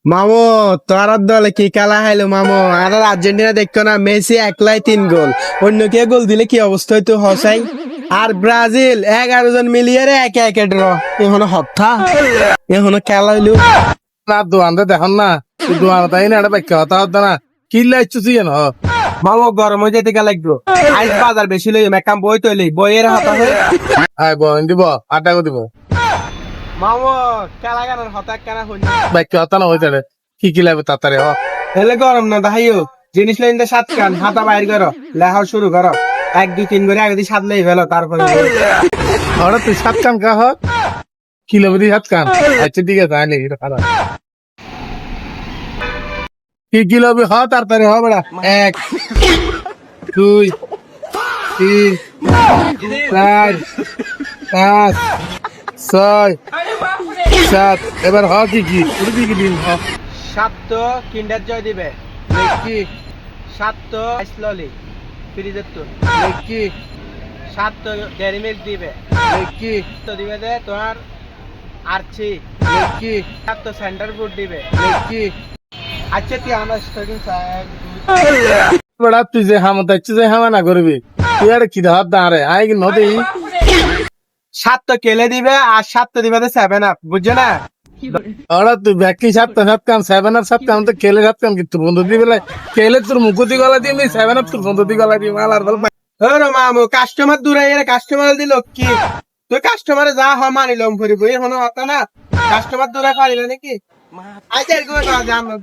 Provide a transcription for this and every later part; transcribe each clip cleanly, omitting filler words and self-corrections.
মামো তোর দলে কি খেলা হাইলো মামো আর আর্জেন্টিনা দেখতো না মেসি একলাই 3 গোল অন্য কে গোল দিলে কি অবস্থা হইতো হসাই আর ব্রাজিল 11 জন মিলিয়ে একে একে ড্র এখনো হত্যা এখনো খেলা হইলো না দোয়ানটা দেখুন না দোয়ান তাই না এটা ব্যাখ্যা হতা হতো না কি লাইছো সিয়েন হ মামো গরম হয়ে যেতে গেলে একটু আইস বাজার বেশি লই মেকাম বই তৈলি বইয়ের হতা হয়ে আয় বন দিব 8 টাকা দিব মামো খেলা গানের হতা কেনা হইনি ব্যাখ্যা হতা না হইতে কি কি লাগবে তাড়াতাড়ি হ হেলে গরম না দাহাইও জিনিস লাইন 7 কান হাতা বাইর করো লেখাও শুরু করো 1 2 3 করে আগে দিয়ে সাতলেই ফেলো তারপরে ওরা তুই 7 কান কা হ কি লাগবে দি 7 কান আচ্ছা ঠিক আছে আইলে এটা খারাপ কি লাগবে হ তাড়াতাড়ি হ বড়া 1 2 3 4 5 6 7 এবার হ কি কি দিন হ 7 তো কিন্ডার জয় দিবে কি 7 তো আইসললি ফ্রিজের তো কি 7 তো ডেয়ারি মিল্ক দিবে কি তো দিবে দে তোমার আরচি কি 7 তো সেন্টার ফুড দিবে কি আচ্ছা তুই আমার স্টার্টিং সাইড বড়া তুই যে হামত আছে যে হামা না করবি তুই আর কি হাত দাঁড়ে আই কি নদী 7 তো কেলে দিবে আর 7 তো দিবে 7 আপ বুঝছো না ওরা তুই ব্যাকি 7 কান 7 কান তো খেলে 7 কান কি তোর বন্ধু দিবে খেলে তোর মুকুতি গলা দিয়ে 7 তোর বন্ধু দি গলা দিয়ে মাল আর বল ওরে মামু কাস্টমার দূরে এর কাস্টমার দিল কি তুই কাস্টমারে যা হয় মানিলম করিব এর কোনো কথা না কাস্টমার দূরে পারিল নাকি আচ্ছা এরকম না জান না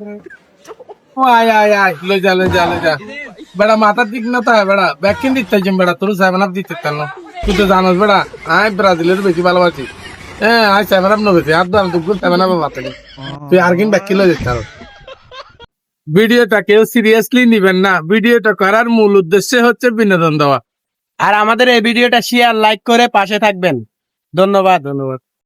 আয় লই যা বেড়া মাথার দিক না তাই বেড়া ব্যাকিন দিতে যাম বেড়া তোর 7 দিতে তান তুই তো জানোস বেড়া আয় ব্রাজিলের বেশি ভালোবাসি হ্যাঁ আয় 7 নো বেশি আর দাম তুই 7 বাতালি তুই আর কিন ব্যাকি লই যেতে ভিডিওটা কেউ সিরিয়াসলি নিবেন না ভিডিওটা করার মূল উদ্দেশ্য হচ্ছে বিনোদন দেওয়া আর আমাদের এই ভিডিওটা শেয়ার লাইক করে পাশে থাকবেন ধন্যবাদ